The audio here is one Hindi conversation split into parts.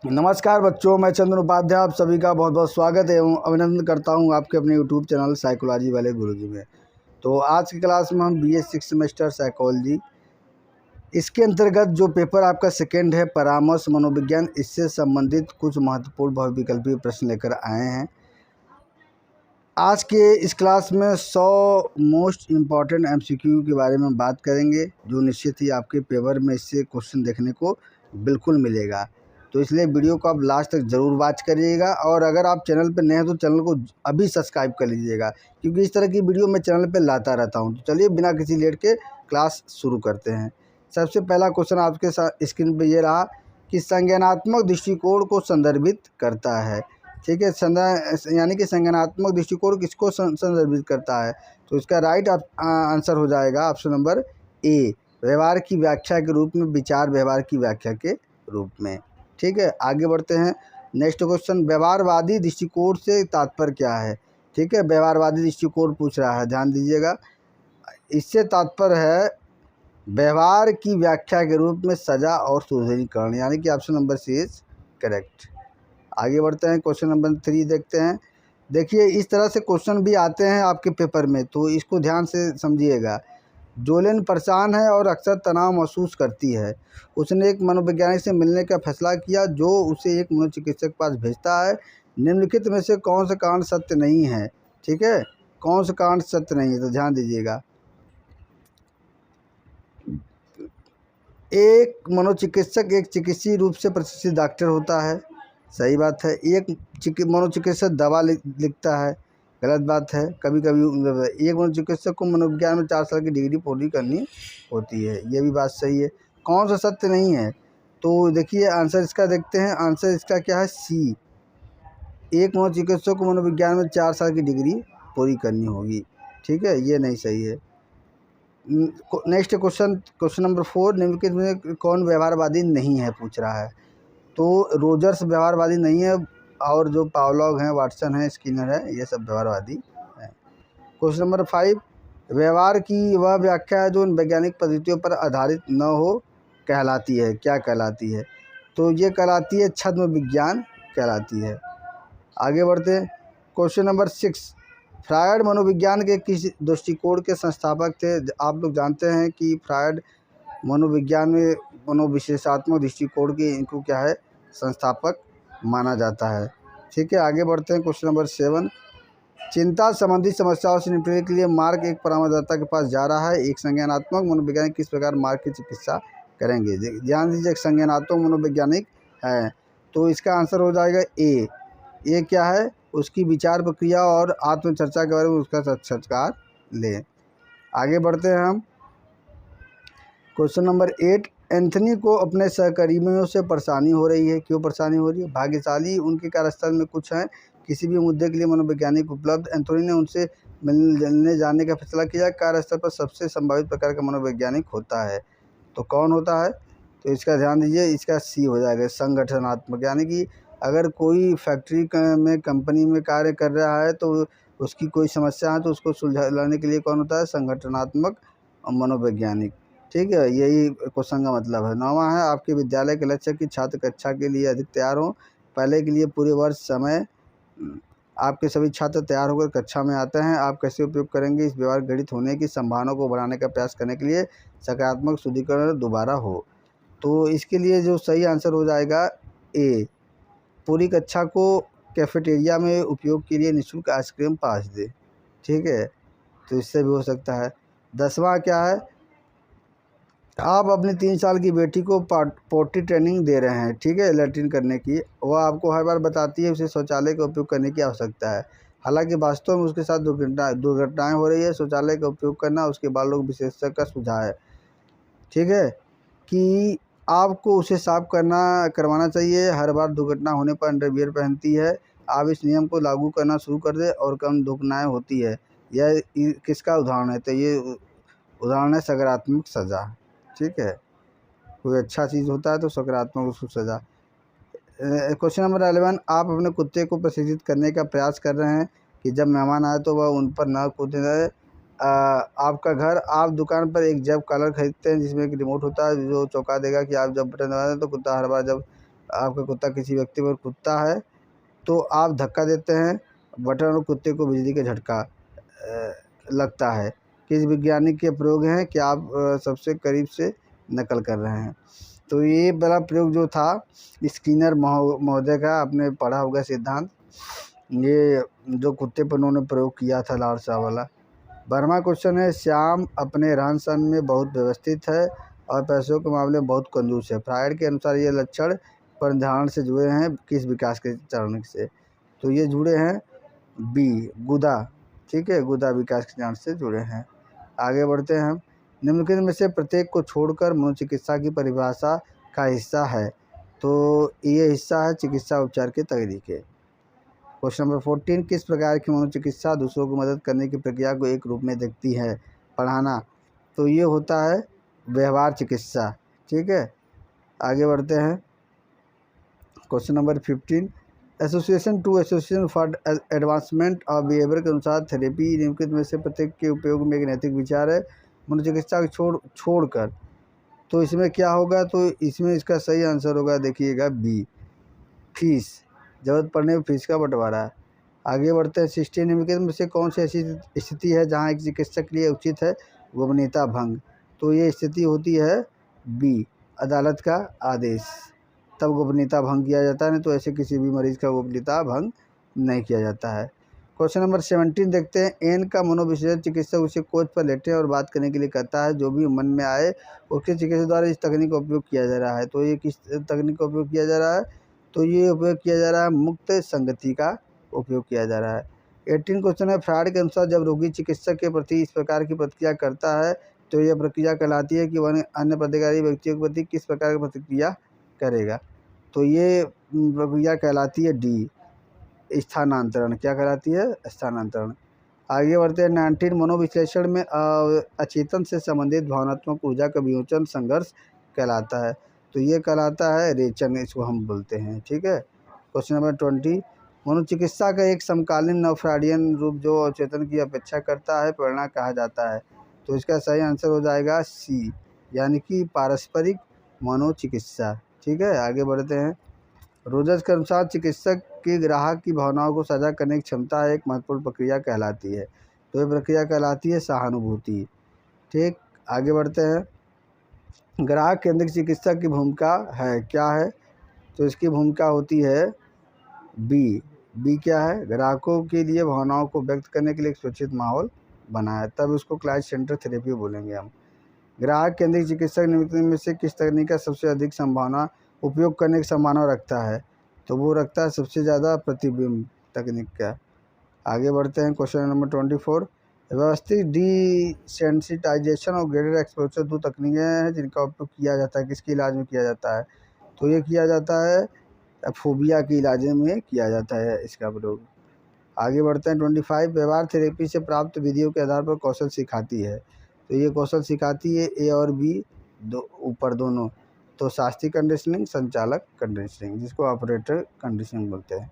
नमस्कार बच्चों, मैं चंदन उपाध्याय आप सभी का बहुत बहुत स्वागत एवं अभिनंदन करता हूं आपके अपने यूट्यूब चैनल साइकोलॉजी वाले गुरुजी में। तो आज की क्लास में हम BA 6 सेमेस्टर साइकोलॉजी, इसके अंतर्गत जो पेपर आपका सेकंड है परामर्श मनोविज्ञान, इससे संबंधित कुछ महत्वपूर्ण बहुविकल्पीय प्रश्न लेकर आए हैं। आज के इस क्लास में 100 मोस्ट इम्पॉर्टेंट MCQ के बारे में बात करेंगे, जो निश्चित ही आपके पेपर में इससे क्वेश्चन देखने को बिल्कुल मिलेगा। तो इसलिए वीडियो को आप लास्ट तक ज़रूर वॉच करिएगा, और अगर आप चैनल पर नए हैं तो चैनल को अभी सब्सक्राइब कर लीजिएगा, क्योंकि इस तरह की वीडियो मैं चैनल पर लाता रहता हूं। तो चलिए बिना किसी लेट के क्लास शुरू करते हैं। सबसे पहला क्वेश्चन आपके साथ स्क्रीन पर ये रहा कि संज्ञानात्मक दृष्टिकोण को संदर्भित करता है। ठीक है, यानी कि संज्ञानात्मक दृष्टिकोण किसको संदर्भित करता है? तो इसका राइट आंसर हो जाएगा ऑप्शन नंबर ए, व्यवहार की व्याख्या के रूप में, विचार व्यवहार की व्याख्या के रूप में। ठीक है, आगे बढ़ते हैं। नेक्स्ट क्वेश्चन, व्यवहारवादी दृष्टिकोण से तात्पर्य क्या है? ठीक है, व्यवहारवादी दृष्टिकोण पूछ रहा है, ध्यान दीजिएगा। इससे तात्पर्य है व्यवहार की व्याख्या के रूप में सजा और सुदृढ़ीकरण, यानी कि option number C is correct. आगे बढ़ते हैं, क्वेश्चन नंबर 3 देखते हैं। देखिए, इस तरह से क्वेश्चन भी आते हैं आपके पेपर में, तो इसको ध्यान से समझिएगा। जोलेन परेशान है और अक्सर तनाव महसूस करती है। उसने एक मनोवैज्ञानिक से मिलने का फैसला किया, जो उसे एक मनोचिकित्सक के पास भेजता है। निम्नलिखित में से कौन सा कारण सत्य नहीं है? ठीक है, कौन सा कारण सत्य नहीं है? तो ध्यान दीजिएगा। एक मनोचिकित्सक एक चिकित्सीय रूप से प्रशिक्षित डॉक्टर होता है, सही बात है। एक मनोचिकित्सक दवा लिखता है, गलत बात है। कभी कभी एक मनोचिकित्सक को मनोविज्ञान में 4 साल की डिग्री पूरी करनी होती है, ये भी बात सही है। कौन सा सत्य नहीं है? तो देखिए आंसर इसका देखते हैं। आंसर इसका क्या है? सी, एक मनोचिकित्सक को मनोविज्ञान में 4 साल की डिग्री पूरी करनी होगी। ठीक है, ये नहीं सही है। नेक्स्ट क्वेश्चन नंबर 4, निम्नलिखित में कौन व्यवहारवादी नहीं है पूछ रहा है। तो रोजर्स व्यवहारवादी नहीं है, और जो पावलॉग हैं, वाटसन है, स्किनर है, ये सब व्यवहारवादी हैं। क्वेश्चन नंबर 5, व्यवहार की वह व्याख्या है जो उन वैज्ञानिक पद्धतियों पर आधारित न हो, कहलाती है। क्या कहलाती है? तो ये कहलाती है छद्म विज्ञान कहलाती है। आगे बढ़ते हैं। क्वेश्चन नंबर 6, फ्रायड मनोविज्ञान के किस दृष्टिकोण के संस्थापक थे? आप लोग जानते हैं कि फ्रायड मनोविज्ञान में मनोविशेषात्मक दृष्टिकोण के इनको क्या है, संस्थापक माना जाता है। ठीक है, आगे बढ़ते हैं। क्वेश्चन नंबर 7, चिंता संबंधी समस्याओं से निपटने के लिए मार्क एक परामर्शदाता के पास जा रहा है। एक संज्ञानात्मक मनोवैज्ञानिक किस प्रकार मार्क की चिकित्सा करेंगे? ध्यान दीजिए, एक संज्ञानात्मक मनोवैज्ञानिक है, तो इसका आंसर हो जाएगा ए। ये क्या है? उसकी विचार प्रक्रिया और आत्मचर्चा के बारे में उसका साक्षात्कार लें। आगे बढ़ते हैं हम। क्वेश्चन नंबर 8, एंथनी को अपने सहकर्मियों से परेशानी हो रही है। क्यों परेशानी हो रही है? भाग्यशाली उनके कार्यस्थल में कुछ हैं, किसी भी मुद्दे के लिए मनोवैज्ञानिक उपलब्ध। एंथनी ने उनसे मिलने जाने का फैसला किया। कार्यस्थल पर सबसे संभावित प्रकार का मनोवैज्ञानिक होता है, तो कौन होता है? तो इसका ध्यान दीजिए, इसका सी हो जाएगा, संगठनात्मक। यानी कि अगर कोई फैक्ट्री में, कंपनी में कार्य कर रहा है, तो उसकी कोई समस्या है तो उसको सुलझाने के लिए कौन होता है? संगठनात्मक मनोवैज्ञानिक। ठीक है, यही क्वेश्चन का मतलब है। 9वां है, आपके विद्यालय के लक्ष्य की छात्र कक्षा के लिए अधिक तैयार हो। पहले के लिए पूरे वर्ष समय आपके सभी छात्र तैयार होकर कक्षा में आते हैं। आप कैसे उपयोग करेंगे इस व्यवहार गणित होने की संभावना को बढ़ाने का प्रयास करने के लिए सकारात्मक शुद्धिकरण दोबारा हो? तो इसके लिए जो सही आंसर हो जाएगा ए, पूरी कक्षा को कैफेटेरिया में उपयोग के लिए निःशुल्क आइसक्रीम पास दे। ठीक है, तो इससे भी हो सकता है। 10वां क्या है, आप अपनी 3 साल की बेटी को पोटी ट्रेनिंग दे रहे हैं। ठीक है, लैट्रिन करने की। वह आपको हर बार बताती है उसे शौचालय का उपयोग करने की आवश्यकता है, हालांकि वास्तव में उसके साथ दुर्घटनाएं हो रही है। शौचालय का उपयोग करना उसके बाल रोग विशेषज्ञ का सुझाव है। ठीक है, कि आपको उसे साफ करवाना चाहिए। हर बार दुर्घटना होने पर अंडरवियर पहनती है। आप इस नियम को लागू करना शुरू कर दें और कम दुर्घटनाएं होती है। यह किसका उदाहरण है? तो ये उदाहरण है सकारात्मक सजा। ठीक है, कोई अच्छा चीज़ होता है तो सकारात्मक उसको सजा। क्वेश्चन नंबर 11, आप अपने कुत्ते को प्रशिक्षित करने का प्रयास कर रहे हैं कि जब मेहमान आए तो वह उन पर न कूदे। आपका घर, आप दुकान पर एक जब कॉलर खरीदते हैं जिसमें एक रिमोट होता है जो चौंका देगा कि आप जब बटन दबाते हैं तो कुत्ता हर बार जब आपका कुत्ता किसी व्यक्ति पर कूदता है तो आप धक्का देते हैं बटन और कुत्ते को बिजली का झटका लगता है। किस वैज्ञानिक के प्रयोग हैं कि आप सबसे करीब से नकल कर रहे हैं। तो ये बड़ा प्रयोग जो था स्किनर महोदय का, आपने पढ़ा होगा सिद्धांत, ये जो कुत्ते पर उन्होंने प्रयोग किया था लार्सा वाला। 12वां क्वेश्चन है, श्याम अपने रहन सहन में बहुत व्यवस्थित है और पैसों के मामले में बहुत कंजूस है। फ्रायड के अनुसार ये लक्षण पर ध्यान से जुड़े हैं किस विकास के चरण से। तो ये जुड़े हैं बी गुदा, ठीक है, गुदा विकास के चरण से जुड़े हैं। आगे बढ़ते हैं हम। निम्नलिखित में से प्रत्येक को छोड़कर मनोचिकित्सा की परिभाषा का हिस्सा है। तो ये हिस्सा है चिकित्सा उपचार के तरीके। क्वेश्चन नंबर 14, किस प्रकार की मनोचिकित्सा दूसरों को मदद करने की प्रक्रिया को एक रूप में देखती है। पढ़ाना, तो ये होता है व्यवहार चिकित्सा, ठीक है। आगे बढ़ते हैं। Question number 15, association to association for advancement of behaviour के अनुसार थेरेपी निम्नलिखित में से प्रत्येक के उपयोग में एक नैतिक विचार है मनोचिकित्सा को छोड़कर। तो इसमें क्या होगा, तो इसमें इसका सही आंसर होगा, देखिएगा बी फीस, ज़रूरत पड़ने पर फीस का बंटवारा। आगे बढ़ते हैं। 16 निम्नलिखित में से कौन सी ऐसी स्थिति है जहां एक चिकित्सक के लिए उचित है गोपनीयता भंग। तो ये स्थिति होती है बी अदालत का आदेश, तब गोपनीयता भंग किया जाता है, नहीं तो ऐसे किसी भी मरीज़ का गोपनीयता भंग नहीं किया जाता है। क्वेश्चन नंबर 17 देखते हैं। एन का मनोविशेषज्ञ चिकित्सक उसे कोच पर लेटे और बात करने के लिए कहता है, जो भी मन में आए उसके चिकित्सक द्वारा इस तकनीक का उपयोग किया जा रहा है। तो ये किस तकनीक का उपयोग किया जा रहा है, तो ये उपयोग किया जा रहा है मुक्त संगति का उपयोग किया जा रहा है। 18 क्वेश्चन है। फ्रायड के अनुसार जब रोगी चिकित्सक के प्रति इस प्रकार की प्रतिक्रिया करता है तो यह प्रक्रिया कहलाती है कि वह अन्य प्रतिकारी व्यक्तियों के प्रति किस प्रकार की प्रतिक्रिया करेगा। तो ये प्रक्रिया कहलाती है डी स्थानांतरण। क्या कहलाती है, स्थानांतरण। आगे बढ़ते हैं। 19 मनोविश्लेषण में अचेतन से संबंधित भावनात्मक ऊर्जा का विमोचन संघर्ष कहलाता है। तो ये कहलाता है रेचन, इसको हम बोलते हैं, ठीक है। क्वेश्चन नंबर 20, मनोचिकित्सा का एक समकालीन नवफ्रायडियन रूप जो अचेतन की अपेक्षा करता है प्रेरणा कहा जाता है। तो इसका सही आंसर हो जाएगा सी, यानी कि पारस्परिक मनोचिकित्सा, ठीक है। आगे बढ़ते हैं। रोजर्स के अनुसार चिकित्सक की ग्राहक की भावनाओं को साझा करने की क्षमता एक महत्वपूर्ण प्रक्रिया कहलाती है। तो ये प्रक्रिया कहलाती है सहानुभूति, ठीक। आगे बढ़ते हैं। ग्राहक केंद्रित चिकित्सक की भूमिका है, क्या है, तो इसकी भूमिका होती है बी क्या है, ग्राहकों के लिए भावनाओं को व्यक्त करने के लिए एक सुरक्षित माहौल बनाया, तब उसको क्लाइंट सेंटर थेरेपी बोलेंगे हम। ग्राहक केंद्रित चिकित्सक निम्नलिखित में से किस तकनीक का सबसे अधिक संभावना उपयोग करने की संभावना रखता है। तो वो रखता है सबसे ज़्यादा प्रतिबिंब तकनीक का। आगे बढ़ते हैं। क्वेश्चन नंबर 24, व्यवस्थित डिसेंसिटाइजेशन और ग्रेडेड एक्सपोजर दो तकनीकें हैं जिनका उपयोग किया जाता है, किसके इलाज में किया जाता है। तो ये किया जाता है फोबिया के इलाज में किया जाता है इसका प्रयोग। आगे बढ़ते हैं। 25, व्यवहार थेरेपी से प्राप्त विधियों के आधार पर कौशल सिखाती है। तो ये कौशल सिखाती है ए और बी ऊपर दोनों। तो शास्त्रीय कंडीशनिंग, संचालक कंडीशनिंग, जिसको ऑपरेटर कंडीशनिंग बोलते हैं।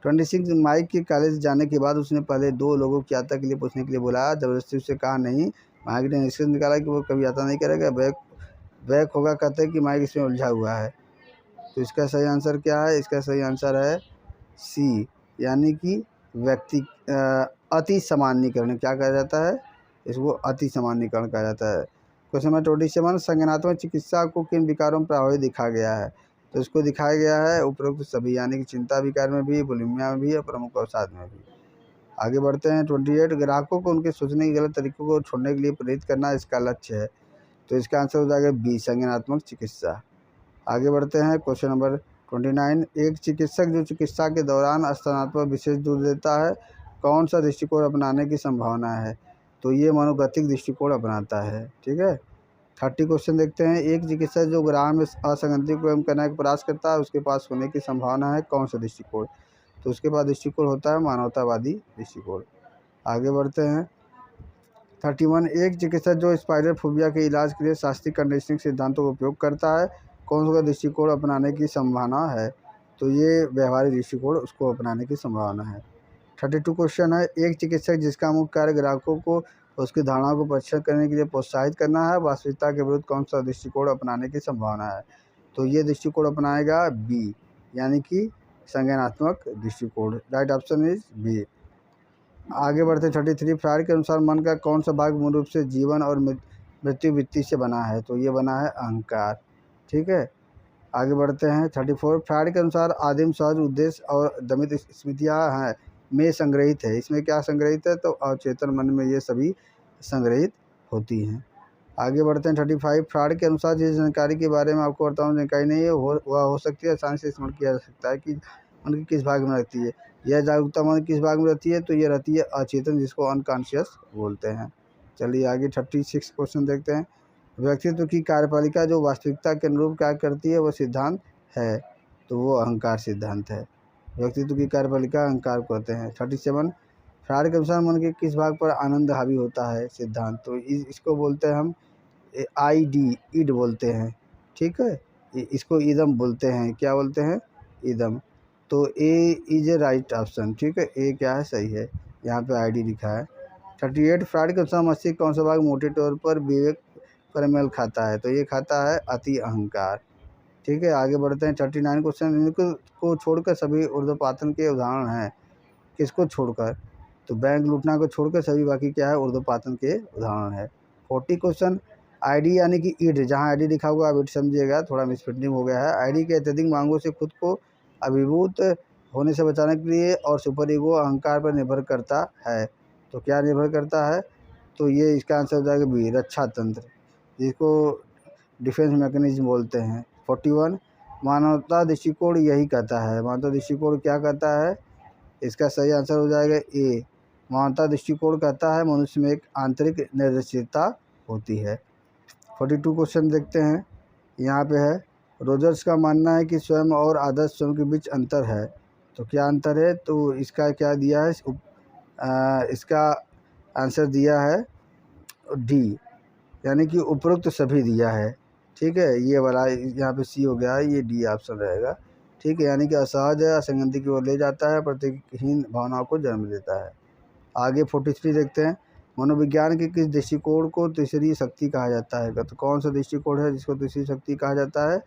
26, माइक के कॉलेज जाने के बाद उसने पहले 2 लोगों की यात्रा के लिए पूछने के लिए बुलाया, जबरदस्ती उससे कहा नहीं। माइक ने निष्कर्ष निकाला कि वो कभी यात्रा नहीं करेगा, बैक होगा, कहते हैं कि माइक इसमें उलझा हुआ है। तो इसका सही आंसर क्या है, इसका सही आंसर है सी, यानी कि व्यक्ति अति सामान्यीकरण। क्या कहा जाता है, इसको अति सामान्यीकरण कहा जाता है। क्वेश्चन नंबर 27, संज्ञानात्मक चिकित्सा को किन विकारों में प्रभावित दिखाया गया है। तो इसको दिखाया गया है उपरोक्त सभी, यानी कि चिंता विकार में भी, बुलिमिया में भी और प्रमुख अवसाद में भी। आगे बढ़ते हैं। 28, ग्राहकों को उनके सोचने के गलत तरीकों को छोड़ने के लिए प्रेरित करना इसका लक्ष्य है। तो इसका आंसर हो जाएगा बी, संज्ञानात्मक चिकित्सा। आगे बढ़ते हैं। क्वेश्चन नंबर 29, एक चिकित्सक जो चिकित्सा के दौरान स्थानात्मक विशेष दूर देता है, कौन सा दृष्टिकोण अपनाने की संभावना है। तो ये मनोगतिक दृष्टिकोण अपनाता है, ठीक है। 30 क्वेश्चन देखते हैं। एक चिकित्सक जो ग्राहक में असंगति को कम करने का प्रयास करता है, उसके पास होने की संभावना है कौन सा दृष्टिकोण। तो उसके पास दृष्टिकोण होता है मानवतावादी दृष्टिकोण। आगे बढ़ते हैं। 31, एक चिकित्सक जो स्पाइडर फोबिया के इलाज के लिए शास्त्रीय कंडीशनिंग सिद्धांतों का उपयोग करता है, कौन सा दृष्टिकोण अपनाने की संभावना है। तो ये व्यवहारिक दृष्टिकोण उसको अपनाने की संभावना है। 32 क्वेश्चन है। एक चिकित्सक जिसका मुख्य कार्य ग्राहकों को उसकी धारणाओं को परीक्षण करने के लिए प्रोत्साहित करना है, वास्तविकता के विरुद्ध कौन सा दृष्टिकोण अपनाने की संभावना है। तो ये दृष्टिकोण अपनाएगा बी, यानी कि संज्ञानात्मक दृष्टिकोण। Right option is B. आगे बढ़ते 33। फ्रायड के अनुसार मन का कौन सा भाग मूल रूप से जीवन और मृत्यु वृत्ति से बना है? तो ये बना है अहंकार। ठीक है, आगे बढ़ते हैं 34। फ्रायड के अनुसार आदिम सहज उद्देश्य और दमित स्मृतियाँ हैं में संग्रहित है। इसमें क्या संग्रहित है? तो अवचेतन मन में ये सभी संग्रहित होती हैं। आगे बढ़ते हैं 35। फ्रायड के अनुसार जिस जानकारी के बारे में आपको वर्तमान जानकारी नहीं है वह हो सकती है आसानी से स्मरण किया जा सकता है कि मन के किस भाग में रहती है। यह जागरूकता मन किस भाग में रहती है? तो ये रहती है अचेतन, जिसको अनकॉन्शियस बोलते हैं। चलिए आगे 36 क्वेश्चन देखते हैं। व्यक्तित्व की कार्यपालिका जो वास्तविकता के अनुरूप कार्य करती है वह सिद्धांत है। तो वो अहंकार सिद्धांत है। व्यक्तित्व की कार्यपालिका अहंकार को कहते हैं। 37। फ्रायड के अनुसार मन के किस भाग पर आनंद हावी होता है? सिद्धांत। तो इसको बोलते हैं हम ईड बोलते हैं। ठीक है, इसको ईदम बोलते हैं। क्या बोलते हैं? ईदम। तो ए इज ए राइट ऑप्शन। ठीक है, ए क्या है? सही है। यहाँ पे ID लिखा है। 38। फ्रायड के अनुसार मस्तिष्क कौन सा भाग मोटे तौर पर विवेक पर मेल खाता है? तो ये खाता है अति अहंकार। ठीक है, आगे बढ़ते हैं 39 क्वेश्चन। इनको को छोड़कर सभी ऊर्ध्वपातन के उदाहरण हैं। किसको छोड़कर? तो बैंक लूटना को छोड़कर सभी बाकी क्या है? ऊर्ध्वपातन के उदाहरण है। 40 क्वेश्चन। ID यानी कि ईड, जहाँ ID लिखा हुआ आप ईड समझिएगा, थोड़ा मिसप्रिंटिंग हो गया है। ID के अत्यधिक मांगों से खुद को अभिभूत होने से बचाने के लिए और सुपर ईगो अहंकार पर निर्भर करता है। तो क्या निर्भर करता है? तो ये इसका आंसर हो जाएगा बी, रक्षा तंत्र, जिसको डिफेंस मैकेनिज्म बोलते हैं। 41। मानवता दृष्टिकोण यही कहता है। मानवता दृष्टिकोण क्या कहता है? इसका सही आंसर हो जाएगा ए। मानवता दृष्टिकोण कहता है मनुष्य में एक आंतरिक निर्देशितता होती है। 42 क्वेश्चन देखते हैं। यहाँ पे है, रोजर्स का मानना है कि स्वयं और आदर्श स्वयं के बीच अंतर है। तो क्या अंतर है? तो इसका क्या दिया है? इसका आंसर दिया है डी, यानी कि उपरोक्त सभी दिया है। ठीक है, ये वाला यहाँ पे सी हो गया है, ये डी ऑप्शन रहेगा। ठीक है, यानी कि असहज है, असंगति की ओर ले जाता है, प्रतीकहीन भावनाओं को जन्म देता है। आगे 43 देखते हैं। मनोविज्ञान के किस दृष्टिकोण को तीसरी शक्ति कहा जाता है? तो कौन सा दृष्टिकोण है जिसको तीसरी शक्ति कहा जाता है?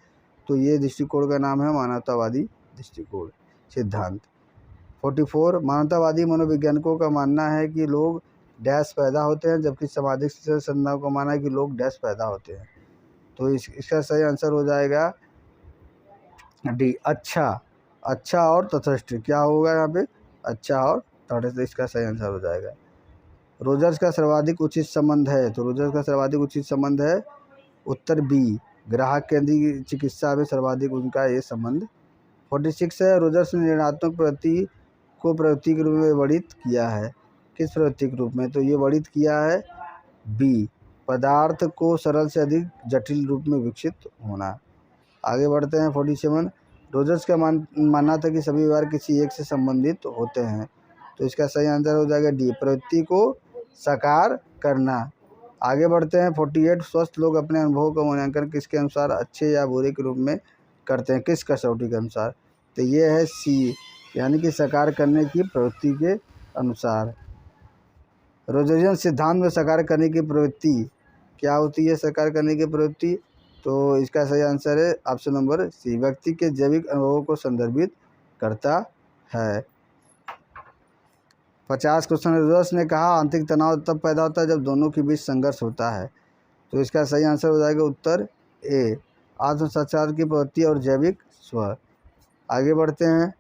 तो ये दृष्टिकोण का नाम है मानवतावादी दृष्टिकोण सिद्धांत। 44। मानवतावादी मनोवैज्ञानिकों का मानना है कि लोग डैश पैदा होते हैं, जबकि सामाजिक संस्थाओं का मानना है कि लोग डैश पैदा होते हैं। तो इसका सही आंसर हो जाएगा डी, अच्छा और तटस्थ। क्या होगा यहाँ पे? अच्छा और तटस्थ, इसका सही आंसर हो जाएगा। रोजर्स का सर्वाधिक उचित संबंध है। तो रोजर्स का सर्वाधिक उचित संबंध है उत्तर बी, ग्राहक केंद्रीय चिकित्सा में सर्वाधिक उनका ये संबंध। 46 है, रोजर्स ने ऋणात्मक प्रवृत्ति को प्रवृत्ति के रूप में वर्णित किया है। किस प्रवृत्ति के रूप में? तो ये वर्णित किया है बी, पदार्थ को सरल से अधिक जटिल रूप में विकसित होना। आगे बढ़ते हैं 47। रोजर्स का मानना था कि सभी व्यवहार किसी एक से संबंधित होते हैं। तो इसका सही आंसर हो जाएगा डी, प्रवृत्ति को साकार करना। आगे बढ़ते हैं 48। स्वस्थ लोग अपने अनुभवों का मूल्यांकन किसके अनुसार, अच्छे या बुरे के रूप में करते हैं? किस कसौटी के अनुसार? तो ये है सी, यानी कि साकार करने की प्रवृत्ति के अनुसार। रोजरियन सिद्धांत में साकार करने की प्रवृत्ति क्या होती है? साकार करने की प्रवृत्ति, तो इसका सही आंसर है ऑप्शन नंबर सी, व्यक्ति के जैविक अनुभवों को संदर्भित करता है। 50 क्वेश्चन। रोजर्स ने कहा आंतरिक तनाव तब पैदा होता है जब दोनों के बीच संघर्ष होता है। तो इसका सही आंसर हो जाएगा उत्तर ए, आत्म साक्षात्कार की प्रवृत्ति और जैविक स्व। आगे बढ़ते हैं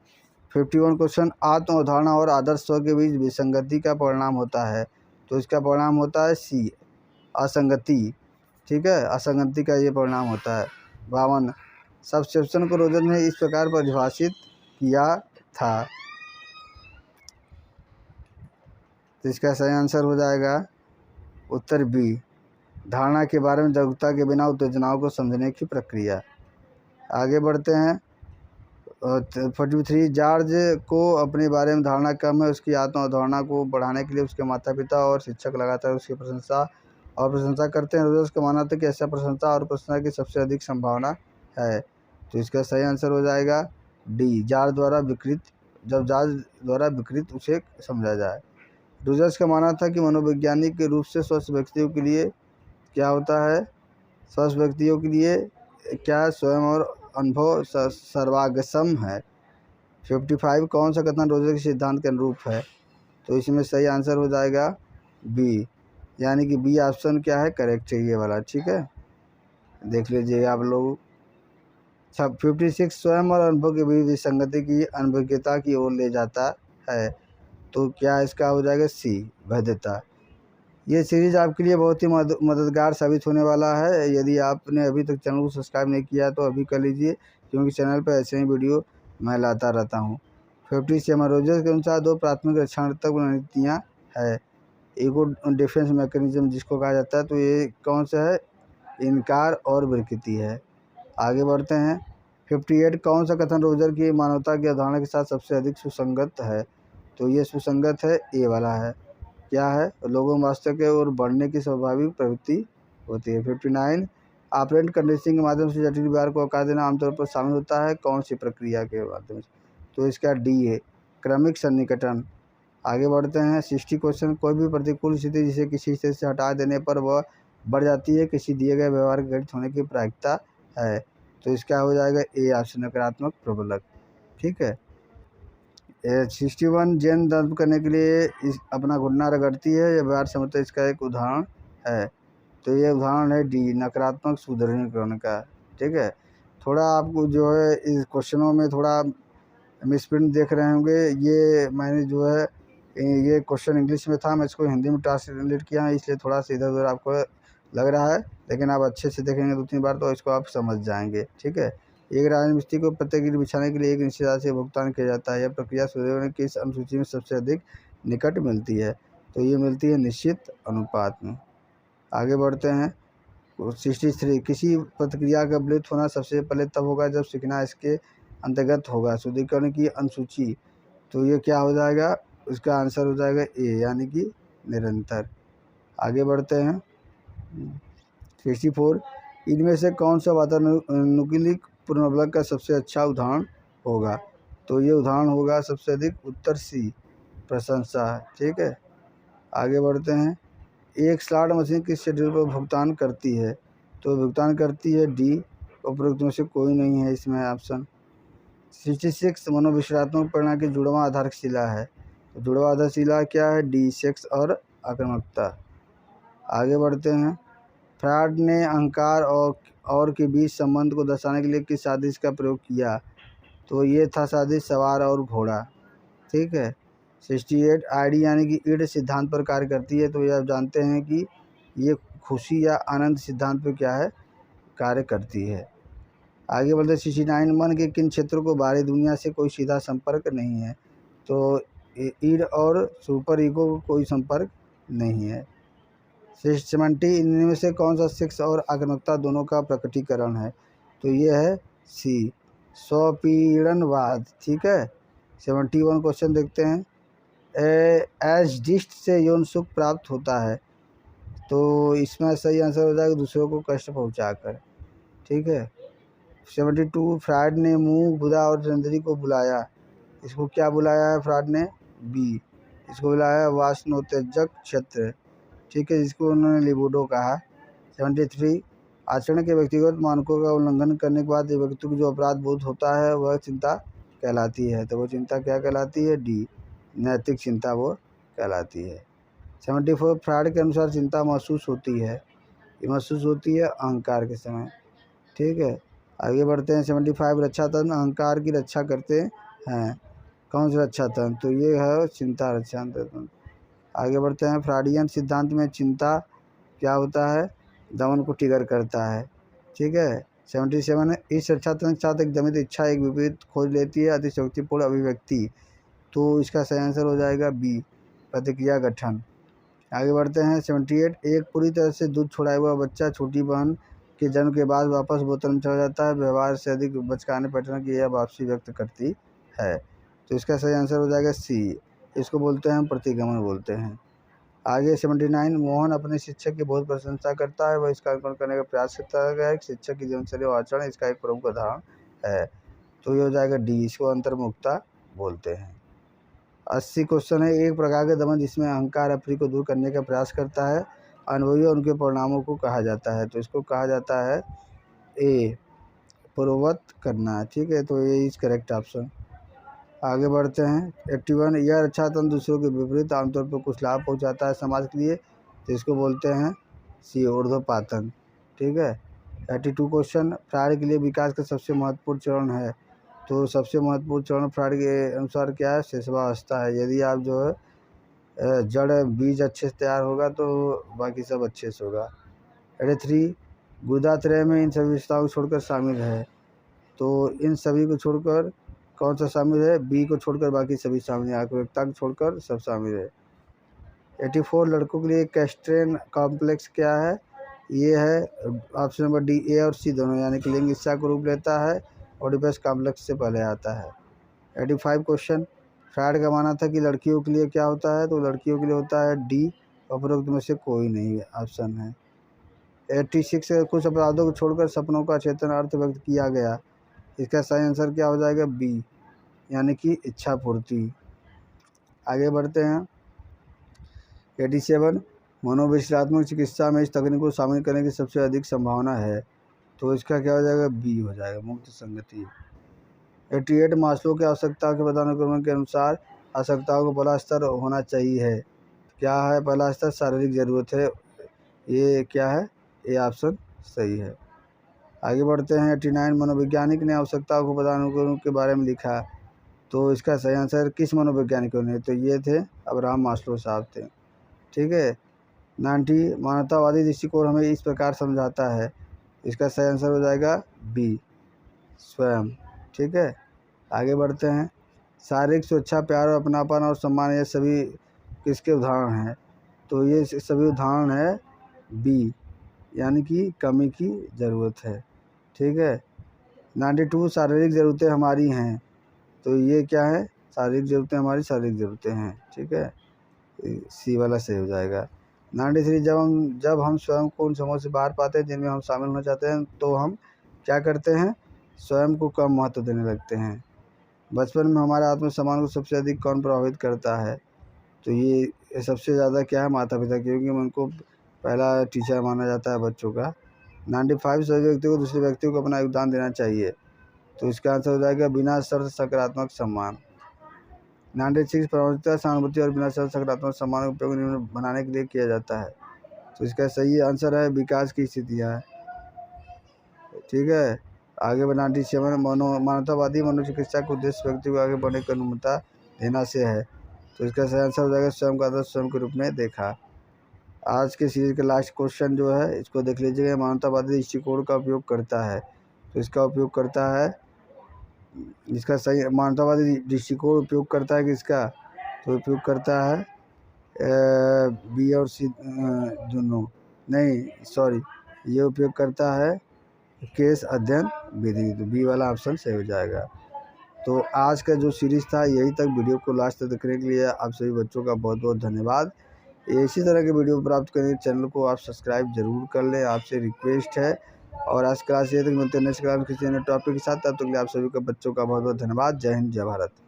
51 क्वेश्चन। आत्म अवधारणा और आदर्श स्व के बीच विसंगति का परिणाम होता है। तो इसका परिणाम होता है सी, असंगति। ठीक है, असंगति का ये परिणाम होता है। 52। सबसेप्शन को रोजर ने इस प्रकार परिभाषित किया था। तो इसका सही आंसर हो जाएगा उत्तर बी, धारणा के बारे में जागरूकता के बिना उत्तेजनाओं को समझने की प्रक्रिया। आगे बढ़ते हैं 43। जॉर्ज को अपने बारे में धारणा कम है, उसकी आत्म अवधारणा को बढ़ाने के लिए उसके माता पिता और शिक्षक लगातार उसकी प्रशंसा करते हैं। रोजर्स का मानना था कि ऐसा प्रशंसा और प्रशंसा की सबसे अधिक संभावना है। तो इसका सही आंसर हो जाएगा डी, जॉर्ज द्वारा विकृत, जब जॉर्ज द्वारा विकृत उसे समझा जाए। रोजर्स का मानना था कि मनोवैज्ञानिक के रूप से स्वस्थ व्यक्तियों के लिए क्या होता है? स्वस्थ व्यक्तियों के लिए क्या स्वयं और अनुभव सर्वागसम है। 55 कौन सा कथन रोजर के सिद्धांत के अनुरूप है। तो इसमें सही आंसर हो जाएगा बी, यानी कि बी ऑप्शन क्या है, करेक्ट है ये वाला। ठीक है, देख लीजिए आप लोग। 56 स्वयं और अनुभव के बीच विसंगति की अनभिज्ञता की ओर ले जाता है। तो क्या इसका हो जाएगा सी, वैधता। ये सीरीज़ आपके लिए बहुत ही मददगार साबित होने वाला है। यदि आपने अभी तक चैनल को सब्सक्राइब नहीं किया तो अभी कर लीजिए, क्योंकि चैनल पर ऐसे ही वीडियो मैं लाता रहता हूँ। 57 रोजर्स के अनुसार 2 प्राथमिक रक्षणात्मक रणनीतियाँ है। ईगो डिफेंस मैकेनिज्म जिसको कहा जाता है, तो ये कौन सा है, इनकार और विकृति है। आगे बढ़ते हैं। 58 कौन सा कथन रोजर की मानवता की अवधारणा के साथ सबसे अधिक सुसंगत है। तो ये सुसंगत है, ए वाला है। क्या है, लोगों में वास्तव के ओर बढ़ने की स्वाभाविक प्रवृत्ति होती है। 59 ऑपरेंट कंडीशनिंग के माध्यम से जटिल व्यवहार को आकार देना आमतौर पर शामिल होता है कौन सी प्रक्रिया के माध्यम से। तो इसका डी है, क्रमिक सन्निकटन। आगे बढ़ते हैं। 60 क्वेश्चन, कोई भी प्रतिकूल स्थिति जिसे किसी स्थिति से हटा देने पर वह बढ़ जाती है, किसी दिए गए व्यवहार के घटित होने की प्रायिकता है। तो इसका हो जाएगा ए ऑप्शन, नकारात्मक प्रबलक। ठीक है। 61 जैन दर्द करने के लिए इस अपना घुटना रगड़ती है, यह व्यवहार समझते इसका एक उदाहरण है। तो ये उदाहरण है डी, नकारात्मक सुदृढ़ीकरण का। ठीक है, थोड़ा आपको जो है इस क्वेश्चनों में थोड़ा मिसप्रिंट देख रहे होंगे। ये मैंने जो है ये क्वेश्चन इंग्लिश में था, मैं इसको हिंदी में ट्रांसलेट किया है, इसलिए थोड़ा सा इधर उधर आपको लग रहा है, लेकिन आप अच्छे से देखेंगे 2-3 बार तो इसको आप समझ जाएंगे। ठीक है। एक राजमिस्त्री को प्रत्येक ईंट बिछाने के लिए एक निश्चित राशि का भुगतान किया जाता है। यह प्रक्रिया सूर्यग्रहण की इस अनुसूची में सबसे अधिक निकट मिलती है। तो ये मिलती है निश्चित अनुपात में। आगे बढ़ते हैं। 63 किसी प्रतिक्रिया का विलुप्त होना सबसे पहले तब होगा जब सीखना इसके अंतर्गत होगा। शुद्धिकरण की अनुसूची, तो ये क्या हो जाएगा, उसका आंसर हो जाएगा ए, यानी कि निरंतर। आगे बढ़ते हैं। 64 इनमें से कौन सा वातानुकूलित पुनर्वलक का सबसे अच्छा उदाहरण होगा। तो ये उदाहरण होगा सबसे अधिक उत्तर सी, प्रशंसा। ठीक है। आगे बढ़ते हैं। एक स्लॉट मशीन किस शेड्यूल पर भुगतान करती है। तो भुगतान करती है डी, उपरोक्त में से कोई नहीं है इसमें ऑप्शन। 66 मनोविश्लेषणात्मक परिणाम की जुड़वां आधारशिला है। तो जुड़वां आधारशिला क्या है, डी, सेक्स और आक्रामकता। आगे बढ़ते हैं। फ्रायड ने अहंकार और के बीच संबंध को दर्शाने के लिए किस सादृश्य का प्रयोग किया। तो ये था सादृश्य सवार और घोड़ा। ठीक है। 68 आईडी यानी कि ईड सिद्धांत पर कार्य करती है। तो ये आप जानते हैं कि ये खुशी या आनंद सिद्धांत पर क्या है, कार्य करती है। आगे बढ़ते 69 मन के किन क्षेत्रों को बाहरी दुनिया से कोई सीधा संपर्क नहीं है। तो ईड और सुपर ईगो को कोई संपर्क नहीं है। 70 इनमें से कौन सा सेक्स और आक्रामकता दोनों का प्रकटीकरण है। तो ये है सी, स्वपीड़नवाद। ठीक है। 71 क्वेश्चन देखते हैं। एसडिस्ट से यौन सुख प्राप्त होता है। तो इसमें सही आंसर हो जाएगा दूसरों को कष्ट पहुंचाकर। ठीक है। 72 फ्रायड ने मुंह, गुदा और चंद्री को बुलाया। इसको क्या बुलाया है फ्रायड ने, बी, इसको बुलाया वासनोत्तेजक क्षेत्र। ठीक है, जिसको उन्होंने लिबिडो कहा। 73 आचरण के व्यक्तिगत मानकों का उल्लंघन करने के बाद व्यक्ति को जो अपराध बोध होता है वह चिंता कहलाती है। तो वो चिंता क्या कहलाती है, डी, नैतिक चिंता वो कहलाती है। 74 फ्रायड के अनुसार चिंता महसूस होती है, ये महसूस होती है अहंकार के समय। ठीक है। आगे बढ़ते हैं। 75 रक्षा तंत्र अहंकार की रक्षा करते हैं। कौन सा रक्षा तंत्र, तो ये है चिंता रक्षा तंत्र। आगे बढ़ते हैं। फ्रायडियन सिद्धांत में चिंता क्या होता है, दमन को ट्रिगर करता है। ठीक है। 77 इस रक्षा तंत्र के साथ एक दमित इच्छा एक विपरीत खोज लेती है, अतिशक्तिपूर्ण अभिव्यक्ति। तो इसका सही आंसर हो जाएगा बी, प्रतिक्रिया गठन। आगे बढ़ते हैं। 78 एक पूरी तरह से दूध छुड़ाया हुआ बच्चा छोटी बहन के जन्म के बाद वापस बोतल में चला जाता है, व्यवहार से अधिक बचकाने पैटर्न की यह वापसी व्यक्त करती है। तो इसका सही आंसर हो जाएगा सी, इसको बोलते हैं प्रतिगमन बोलते हैं। आगे 79 मोहन अपने शिक्षक की बहुत प्रशंसा करता है, वह इसका अनुकरण करने का प्रयास करता है। शिक्षक की जीवनशैली और आचरण इसका एक प्रमुख उदाहरण है। तो ये हो जाएगा डी, इसको अंतर्मुखता बोलते हैं। 80 क्वेश्चन है। एक प्रकार का दमन जिसमें अहंकार अपनी को दूर करने का प्रयास करता है, अनुभवी और उनके परिणामों को कहा जाता है। तो इसको कहा जाता है ए, पूर्ववत करना है, ठीक है। तो ये इज करेक्ट ऑप्शन। आगे बढ़ते हैं। 81, यह अच्छा तंत्र दूसरों के विपरीत आमतौर पर कुछ लाभ पहुंचाता है समाज के लिए, तो इसको बोलते हैं सी ऊर्ध्वपातन, ठीक है। 82 क्वेश्चन, फ्राइड के लिए विकास का सबसे महत्वपूर्ण चरण है, तो सबसे महत्वपूर्ण चरण फ्राइड के अनुसार क्या है, शिशुवावस्था है। यदि आप जो है जड़ बीज अच्छे से तैयार होगा तो बाकी सब अच्छे से होगा। 83, गुदात्रय में इन सभी विशेषताओं को छोड़कर शामिल है, तो इन सभी को छोड़कर कौन सा शामिल है, बी को छोड़कर बाकी सभी शामिल है, आक्रामकता को छोड़कर सब शामिल है। 84, लड़कों के लिए कैस्ट्रेन कॉम्प्लेक्स क्या है, ये है ऑप्शन नंबर डी, ए और सी दोनों, यानी कि लिंग इच्छा को रूप लेता है, ओडिपस कॉम्प्लेक्स से पहले आता है। 85 क्वेश्चन, फ्राइड का मानना था कि लड़कियों के लिए क्या होता है, तो लड़कियों के लिए होता है डी, उपरोक्त में से कोई नहीं ऑप्शन है। 86, कुछ अपराधों को छोड़कर सपनों का चेतन अर्थ व्यक्त किया गया, इसका सही आंसर क्या हो जाएगा, बी, यानी कि इच्छा पूर्ति। आगे बढ़ते हैं। 87, मनोविश्लेषणात्मक चिकित्सा में इस तकनीक को शामिल करने की सबसे अधिक संभावना है, तो इसका क्या हो जाएगा, बी हो जाएगा, मुक्त संगति। 88, मास्लो के आवश्यकताओं के पदानुक्रम के अनुसार आवश्यकताओं को पहला स्तर होना चाहिए है, क्या है पहला स्तर, शारीरिक ज़रूरत है, ये क्या है, ए ऑप्शन सही है। आगे बढ़ते हैं। 89, मनोवैज्ञानिक ने आवश्यकताओं को पदानुक्रम के बारे में लिखा, तो इसका सही आंसर किस मनोवैज्ञानिकों ने, तो ये थे अब्राहम मास्लो साहब थे, ठीक है। 90, मानवतावादी दृष्टिकोण हमें इस प्रकार समझाता है, इसका सही आंसर हो जाएगा बी, स्वयं, ठीक है। आगे बढ़ते हैं। शारीरिक सुरक्षा, प्यार और अपनापन और सम्मान, ये सभी किसके उदाहरण हैं, तो ये सभी उदाहरण है बी, यानी कि कमी की ज़रूरत है, ठीक है। 92, शारीरिक ज़रूरतें हमारी हैं, तो ये क्या है, शारीरिक ज़रूरतें हमारी शारीरिक ज़रूरतें हैं, ठीक है, सी वाला सही हो जाएगा। 93, जब हम स्वयं को उन समूहों से बाहर पाते हैं जिनमें हम शामिल होना चाहते हैं, तो हम क्या करते हैं, स्वयं को कम महत्व देने लगते हैं। बचपन में हमारे आत्मसम्मान को सबसे अधिक कौन प्रभावित करता है, तो ये सबसे ज़्यादा क्या है, माता पिता, क्योंकि उनको पहला टीचर माना जाता है बच्चों का। 95, सभी व्यक्तियों को दूसरे व्यक्तियों को अपना योगदान देना चाहिए, तो इसका आंसर हो जाएगा बिना शर्त सकारात्मक सम्मान। 96, प्रवणता सहानुभूति और बिना शर्त सकारात्मक सम्मान का उपयोग निम्न बनाने के लिए किया जाता है, तो इसका सही आंसर है विकास की स्थितियाँ, ठीक है। आगे 97, मानवतावादी मनोचिकित्सा का उद्देश्य व्यक्ति को आगे बढ़ने की अनुमति देना से है, तो इसका सही आंसर हो जाएगा स्वयं का आदर्श स्वयं के रूप में देखा। आज के सीरीज का लास्ट क्वेश्चन जो है इसको देख लीजिएगा। मानवतावादी दृष्टिकोण का उपयोग करता है, तो इसका उपयोग करता है, इसका सही, मानवतावादी दृष्टिकोण उपयोग करता है किसका, तो उपयोग करता है बी और सी दोनों, नहीं सॉरी, ये उपयोग करता है केस अध्ययन विधि, तो बी वाला ऑप्शन सही हो जाएगा। तो आज का जो सीरीज़ था यही तक, वीडियो को लास्ट तक देखने के लिए आप सभी बच्चों का बहुत बहुत धन्यवाद। इसी तरह के वीडियो प्राप्त करने के चैनल को आप सब्सक्राइब जरूर कर लें, आपसे रिक्वेस्ट है। और आज क्लास ये तक मिलते हैं नेक्स्ट क्लास किसी अन्य टॉपिक के साथ, तब तक के लिए आप सभी का बच्चों का बहुत बहुत धन्यवाद। जय हिंद, जय भारत।